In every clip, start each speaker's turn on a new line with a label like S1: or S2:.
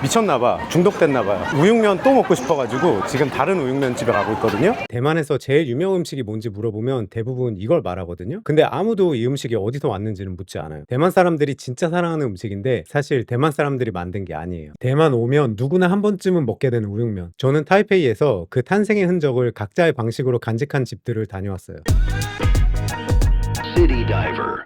S1: 미쳤나봐. 중독됐나봐요. 우육면 또 먹고 싶어가지고 지금 다른 우육면 집에 가고 있거든요. 대만에서 제일 유명 음식이 뭔지 물어보면 대부분 이걸 말하거든요. 근데 아무도 이 음식이 어디서 왔는지는 묻지 않아요. 대만 사람들이 진짜 사랑하는 음식인데 사실 대만 사람들이 만든 게 아니에요. 대만 오면 누구나 한 번쯤은 먹게 되는 우육면. 저는 타이페이에서 그 탄생의 흔적을 각자의 방식으로 간직한 집들을 다녀왔어요.
S2: City Diver.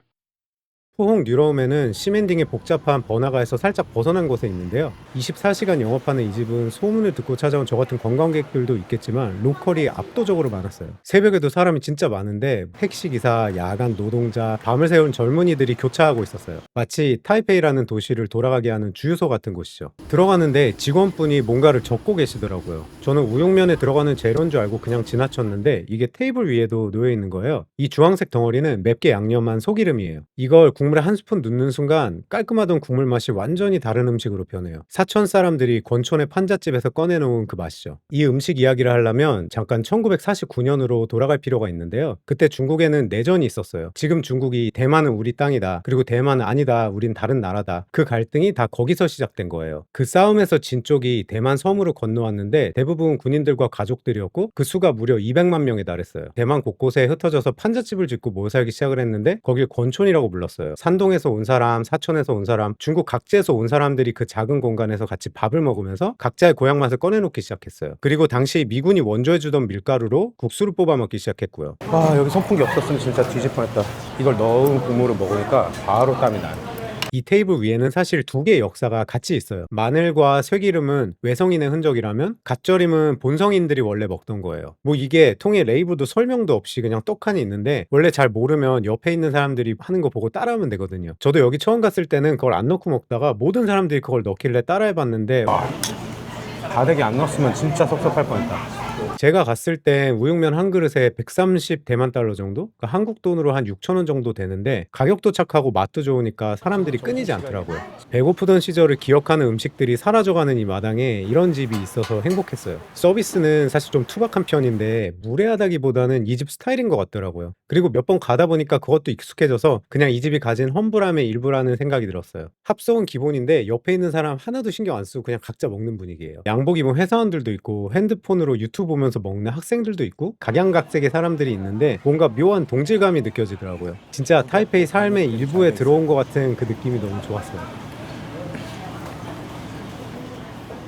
S1: 포홍 뉴러움에는 시멘딩의 복잡한 번화가에서 살짝 벗어난 곳에 있는데요. 24시간 영업하는 이 집은 소문을 듣고 찾아온 저 같은 관광객들도 있겠지만 로컬이 압도적으로 많았어요. 새벽에도 사람이 진짜 많은데 택시기사, 야간 노동자, 밤을 새운 젊은이들이 교차하고 있었어요. 마치 타이페이라는 도시를 돌아가게 하는 주유소 같은 곳이죠. 들어가는데 직원분이 뭔가를 적고 계시더라고요. 저는 우육면에 들어가는 재료인 줄 알고 그냥 지나쳤는데 이게 테이블 위에도 놓여 있는 거예요. 이 주황색 덩어리는 맵게 양념한 소기름이에요. 이걸 국물에 한 스푼 넣는 순간 깔끔하던 국물 맛이 완전히 다른 음식으로 변해요. 사천 사람들이 권촌의 판잣집에서 꺼내놓은 그 맛이죠. 이 음식 이야기를 하려면 잠깐 1949년으로 돌아갈 필요가 있는데요. 그때 중국에는 내전이 있었어요. 지금 중국이 대만은 우리 땅이다. 그리고 대만은 아니다. 우린 다른 나라다. 그 갈등이 다 거기서 시작된 거예요. 그 싸움에서 진 쪽이 대만 섬으로 건너왔는데 대부분 군인들과 가족들이었고 그 수가 무려 200만 명에 달했어요. 대만 곳곳에 흩어져서 판잣집을 짓고 모여 살기 시작을 했는데 거길 권촌이라고 불렀어요. 산동에서 온 사람, 사천에서 온 사람, 중국 각지에서 온 사람들이 그 작은 공간에서 같이 밥을 먹으면서 각자의 고향 맛을 꺼내놓기 시작했어요. 그리고 당시 미군이 원조해주던 밀가루로 국수를 뽑아 먹기 시작했고요. 와, 여기 선풍기 없었으면 진짜 뒤질 뻔했다. 이걸 넣은 국물을 먹으니까 바로 땀이 나요. 이 테이블 위에는 사실 두 개의 역사가 같이 있어요. 마늘과 쇠기름은 외성인의 흔적이라면 갓절임은 본성인들이 원래 먹던 거예요. 뭐 이게 통에 레이블도 설명도 없이 그냥 떡하니 있는데 원래 잘 모르면 옆에 있는 사람들이 하는 거 보고 따라하면 되거든요. 저도 여기 처음 갔을 때는 그걸 안 넣고 먹다가 모든 사람들이 그걸 넣길래 따라해봤는데 다대기 안 넣었으면 진짜 섭섭할 뻔했다. 제가 갔을 때 우육면 한 그릇에 130 대만 달러 정도? 그러니까 한국 돈으로 한 6천 원 정도 되는데 가격도 착하고 맛도 좋으니까 사람들이 끊이지 않더라고요. 배고프던 시절을 기억하는 음식들이 사라져가는 이 마당에 이런 집이 있어서 행복했어요. 서비스는 사실 좀 투박한 편인데 무례하다기보다는 이 집 스타일인 것 같더라고요. 그리고 몇 번 가다 보니까 그것도 익숙해져서 그냥 이 집이 가진 험불함의 일부라는 생각이 들었어요. 합성은 기본인데 옆에 있는 사람 하나도 신경 안 쓰고 그냥 각자 먹는 분위기예요. 양복 입은 회사원들도 있고 핸드폰으로 유튜브 보면서 먹는 학생들도 있고 각양각색의 사람들이 있는데 뭔가 묘한 동질감이 느껴지더라고요. 진짜 타이페이 삶의 일부에 들어온 것 같은 그 느낌이 너무 좋았어요.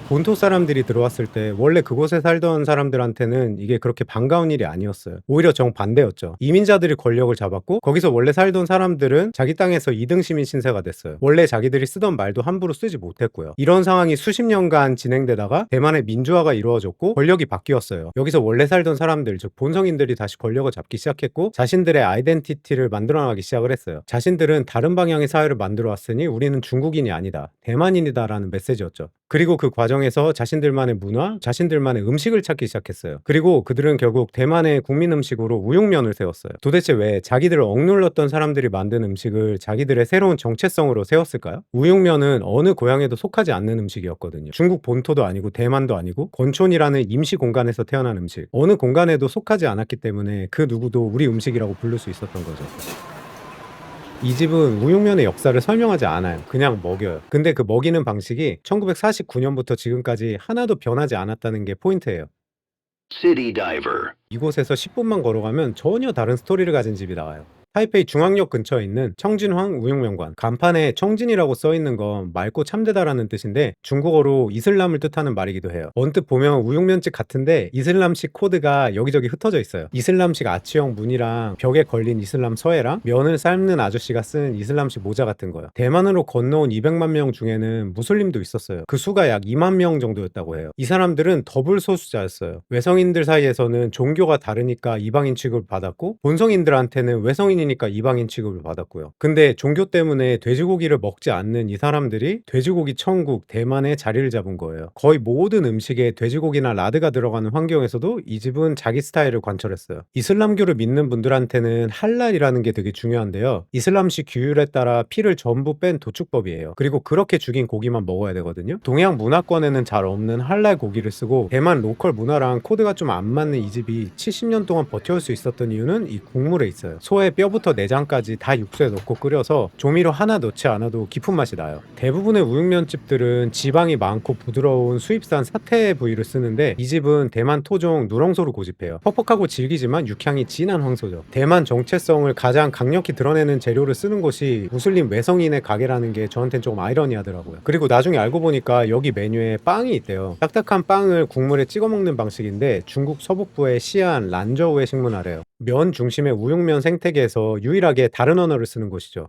S1: 본토 사람들이 들어왔을 때 원래 그곳에 살던 사람들한테는 이게 그렇게 반가운 일이 아니었어요. 오히려 정반대였죠. 이민자들이 권력을 잡았고 거기서 원래 살던 사람들은 자기 땅에서 2등 시민 신세가 됐어요. 원래 자기들이 쓰던 말도 함부로 쓰지 못했고요. 이런 상황이 수십 년간 진행되다가 대만의 민주화가 이루어졌고 권력이 바뀌었어요. 여기서 원래 살던 사람들, 즉 본성인들이 다시 권력을 잡기 시작했고 자신들의 아이덴티티를 만들어나가기 시작을 했어요. 자신들은 다른 방향의 사회를 만들어 왔으니 우리는 중국인이 아니다. 대만인이다라는 메시지였죠. 그리고 그 과정에서 자신들만의 문화, 자신들만의 음식을 찾기 시작했어요. 그리고 그들은 결국 대만의 국민 음식으로 우육면을 세웠어요. 도대체 왜 자기들을 억눌렀던 사람들이 만든 음식을 자기들의 새로운 정체성으로 세웠을까요? 우육면은 어느 고향에도 속하지 않는 음식이었거든요. 중국 본토도 아니고 대만도 아니고 권촌이라는 임시 공간에서 태어난 음식. 어느 공간에도 속하지 않았기 때문에 그 누구도 우리 음식이라고 부를 수 있었던 거죠. 이 집은 우육면의 역사를 설명하지 않아요. 그냥 먹여요. 근데 그 먹이는 방식이 1949년부터 지금까지 하나도 변하지 않았다는 게 포인트예요.
S2: City Diver.
S1: 이곳에서 10분만 걸어가면 전혀 다른 스토리를 가진 집이 나와요. 타이페이 중앙역 근처에 있는 청진황 우육면관. 간판에 청진이라고 써있는 건 맑고 참되다라는 뜻인데 중국어로 이슬람을 뜻하는 말이기도 해요. 언뜻 보면 우육면집 같은데 이슬람식 코드가 여기저기 흩어져 있어요. 이슬람식 아치형 문이랑 벽에 걸린 이슬람 서예랑 면을 삶는 아저씨가 쓴 이슬람식 모자 같은 거요. 대만으로 건너온 200만 명 중에는 무슬림도 있었어요. 그 수가 약 2만 명 정도였다고 해요. 이 사람들은 더블 소수자였어요. 외성인들 사이에서는 종교가 다르니까 이방인 취급을 받았고 본성인들한테는 외성인이니까 이방인 취급을 받았고요. 근데 종교 때문에 돼지고기를 먹지 않는 이 사람들이 돼지고기 천국 대만에 자리를 잡은 거예요. 거의 모든 음식에 돼지고기나 라드가 들어가는 환경에서도 이 집은 자기 스타일을 관철했어요. 이슬람교를 믿는 분들한테는 할랄이라는 게 되게 중요한데요. 이슬람식 규율에 따라 피를 전부 뺀 도축법이에요. 그리고 그렇게 죽인 고기만 먹어야 되거든요. 동양 문화권에는 잘 없는 할랄 고기를 쓰고 대만 로컬 문화랑 코드가 좀 안 맞는 이 집이 70년 동안 버텨올 수 있었던 이유는 이 국물에 있어요. 소의 뼈 채소부터 내장까지 다 육수에 넣고 끓여서 조미료 하나 넣지 않아도 깊은 맛이 나요. 대부분의 우육면집들은 지방이 많고 부드러운 수입산 사태 부위를 쓰는데 이 집은 대만 토종 누렁소를 고집해요. 퍽퍽하고 질기지만 육향이 진한 황소죠. 대만 정체성을 가장 강력히 드러내는 재료를 쓰는 곳이 무슬림 외성인의 가게라는 게 저한테는 조금 아이러니하더라고요. 그리고 나중에 알고 보니까 여기 메뉴에 빵이 있대요. 딱딱한 빵을 국물에 찍어 먹는 방식인데 중국 서북부의 시안 란저우의 식문화래요. 면 중심의 우육면 생태계에서 유일하게 다른 언어를 쓰는 곳이죠.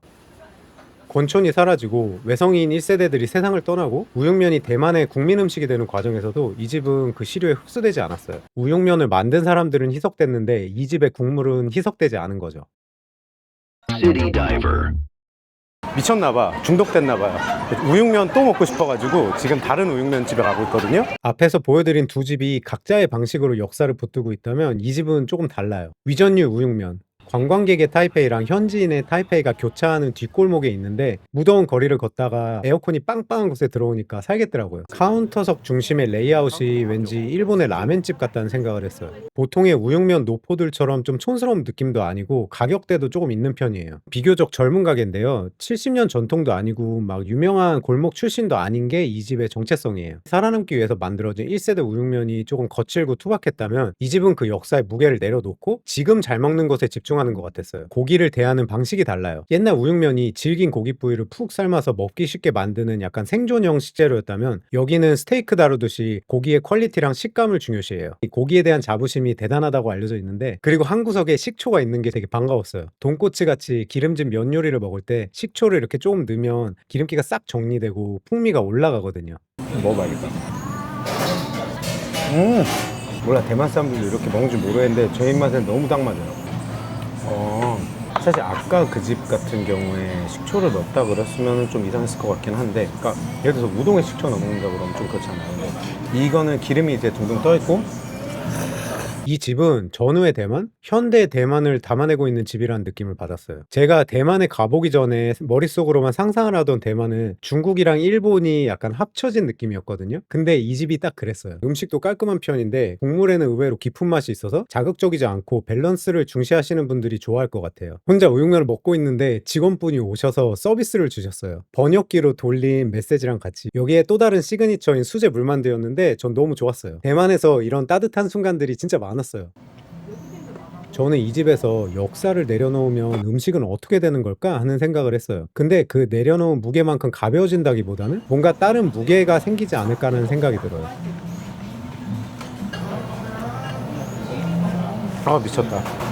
S1: 권촌이 사라지고 외성인 1세대들이 세상을 떠나고 우육면이 대만의 국민 음식이 되는 과정에서도 이 집은 그 시류에 흡수되지 않았어요. 우육면을 만든 사람들은 희석됐는데 이 집의 국물은 희석되지 않은 거죠.
S2: City Diver.
S1: 미쳤나봐. 중독됐나봐요. 우육면 또 먹고 싶어가지고 지금 다른 우육면 집에 가고 있거든요. 앞에서 보여드린 두 집이 각자의 방식으로 역사를 붙들고 있다면 이 집은 조금 달라요. 위전류 우육면. 관광객의 타이페이랑 현지인의 타이페이가 교차하는 뒷골목에 있는데 무더운 거리를 걷다가 에어컨이 빵빵한 곳에 들어오니까 살겠더라고요. 카운터석 중심의 레이아웃이 왠지 일본의 라멘집 같다는 생각을 했어요. 보통의 우육면 노포들처럼 좀 촌스러운 느낌도 아니고 가격대도 조금 있는 편이에요. 비교적 젊은 가게인데요. 70년 전통도 아니고 막 유명한 골목 출신도 아닌 게 이 집의 정체성이에요. 살아남기 위해서 만들어진 1세대 우육면이 조금 거칠고 투박했다면 이 집은 그 역사의 무게를 내려놓고 지금 잘 먹는 것에 집중하는 것 같았어요. 고기를 대하는 방식이 달라요. 옛날 우육면이 질긴 고기 부위를 푹 삶아서 먹기 쉽게 만드는 약간 생존형 식재료였다면 여기는 스테이크 다루듯이 고기의 퀄리티랑 식감을 중요시해요. 이 고기에 대한 자부심이 대단하다고 알려져 있는데 그리고 한 구석에 식초가 있는 게 되게 반가웠어요. 돈코츠 같이 기름진 면 요리를 먹을 때 식초를 이렇게 조금 넣으면 기름기가 싹 정리되고 풍미가 올라가거든요. 먹어봐야겠다. 몰라, 대만 사람들도 이렇게 먹는 줄 모르겠는데 제 입맛에 너무 딱 맞아요. 사실 아까 그 집 같은 경우에 식초를 넣었다 그랬으면 좀 이상했을 것 같긴 한데, 그러니까 예를 들어서 우동에 식초 넣는다 그러면 좀 그렇잖아요. 근데 이거는 기름이 이제 둥둥 떠 있고, 이 집은 전후의 대만, 현대의 대만을 담아내고 있는 집이라는 느낌을 받았어요. 제가 대만에 가보기 전에 머릿속으로만 상상을 하던 대만은 중국이랑 일본이 약간 합쳐진 느낌이었거든요. 근데 이 집이 딱 그랬어요. 음식도 깔끔한 편인데 국물에는 의외로 깊은 맛이 있어서 자극적이지 않고 밸런스를 중시하시는 분들이 좋아할 것 같아요. 혼자 우육면을 먹고 있는데 직원분이 오셔서 서비스를 주셨어요. 번역기로 돌린 메시지랑 같이. 여기에 또 다른 시그니처인 수제 물만두였는데 전 너무 좋았어요. 대만에서 이런 따뜻한 순간들이 진짜 많았어요. 저는 이 집에서 역사를 내려놓으면 음식은 어떻게 되는 걸까 하는 생각을 했어요. 근데 그 내려놓은 무게만큼 가벼워진다기보다는 뭔가 다른 무게가 생기지 않을까 하는 생각이 들어요. 아, 미쳤다.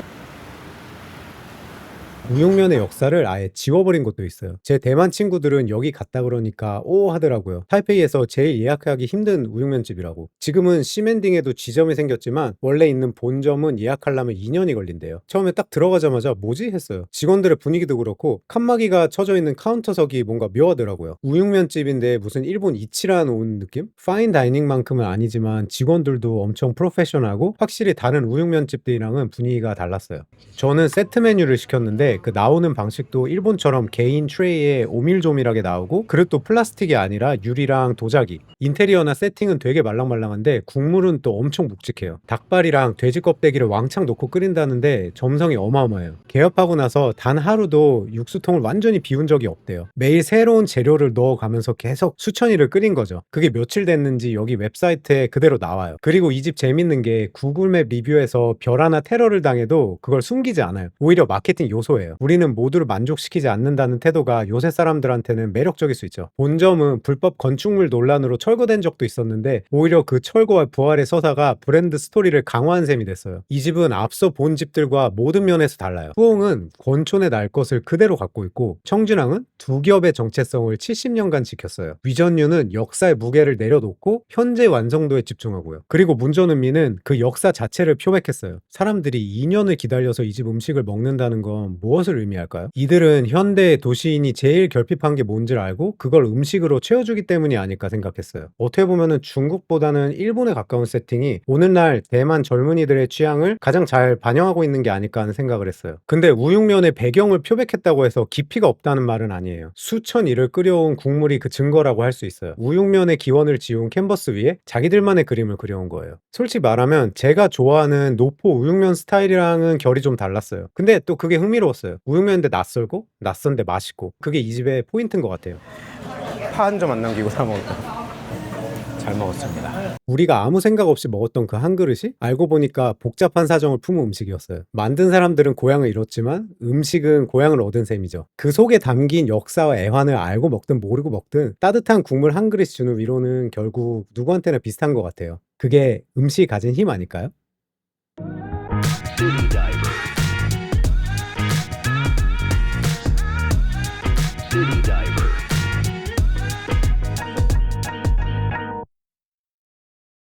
S1: 우육면의 역사를 아예 지워버린 곳도 있어요. 제 대만 친구들은 여기 갔다 그러니까 오 하더라고요. 타이페이에서 제일 예약하기 힘든 우육면집이라고. 지금은 시멘딩에도 지점이 생겼지만 원래 있는 본점은 예약하려면 2년이 걸린대요. 처음에 딱 들어가자마자 뭐지 했어요. 직원들의 분위기도 그렇고 칸막이가 쳐져 있는 카운터석이 뭔가 묘하더라고요. 우육면집인데 무슨 일본 이치란 온 느낌? 파인 다이닝만큼은 아니지만 직원들도 엄청 프로페셔널하고 확실히 다른 우육면집들이랑은 분위기가 달랐어요. 저는 세트 메뉴를 시켰는데 그 나오는 방식도 일본처럼 개인 트레이에 오밀조밀하게 나오고 그릇도 플라스틱이 아니라 유리랑 도자기. 인테리어나 세팅은 되게 말랑말랑한데 국물은 또 엄청 묵직해요. 닭발이랑 돼지 껍데기를 왕창 넣고 끓인다는데 점성이 어마어마해요. 개업하고 나서 단 하루도 육수통을 완전히 비운 적이 없대요. 매일 새로운 재료를 넣어가면서 계속 수천일을 끓인 거죠. 그게 며칠 됐는지 여기 웹사이트에 그대로 나와요. 그리고 이 집 재밌는 게 구글맵 리뷰에서 별 하나 테러를 당해도 그걸 숨기지 않아요. 오히려 마케팅 요소예요. 우리는 모두를 만족시키지 않는다는 태도가 요새 사람들한테는 매력적일 수 있죠. 본점은 불법 건축물 논란으로 철거된 적도 있었는데 오히려 그 철거와 부활의 서사가 브랜드 스토리를 강화한 셈이 됐어요. 이 집은 앞서 본 집들과 모든 면에서 달라요. 후홍은 권촌의 날 것을 그대로 갖고 있고 청준항은 두 겹의 정체성을 70년간 지켰어요. 위전류는 역사의 무게를 내려놓고 현재 완성도에 집중하고요. 그리고 문전은미는 그 역사 자체를 표백했어요. 사람들이 2년을 기다려서 이 집 음식을 먹는다는 건 무엇을 의미할까요? 이들은 현대의 도시인이 제일 결핍한 게 뭔지를 알고 그걸 음식으로 채워주기 때문이 아닐까 생각했어요. 어떻게 보면은 중국보다는 일본에 가까운 세팅이 오늘날 대만 젊은이들의 취향을 가장 잘 반영하고 있는 게 아닐까 하는 생각을 했어요. 근데 우육면의 배경을 표백했다고 해서 깊이가 없다는 말은 아니에요. 수천 일을 끓여온 국물이 그 증거라고 할 수 있어요. 우육면의 기원을 지운 캔버스 위에 자기들만의 그림을 그려온 거예요. 솔직히 말하면 제가 좋아하는 노포 우육면 스타일이랑은 결이 좀 달랐어요. 근데 또 그게 흥미로웠어요. 컸어요. 우육면인데 낯설고 낯선데 맛있고 그게 이 집의 포인트인 것 같아요. 파 한 점 안 남기고 사 먹었다. 잘 먹었습니다. 우리가 아무 생각 없이 먹었던 그 한 그릇이 알고 보니까 복잡한 사정을 품은 음식이었어요. 만든 사람들은 고향을 잃었지만 음식은 고향을 얻은 셈이죠. 그 속에 담긴 역사와 애환을 알고 먹든 모르고 먹든 따뜻한 국물 한 그릇 주는 위로는 결국 누구한테나 비슷한 것 같아요. 그게 음식이 가진 힘 아닐까요?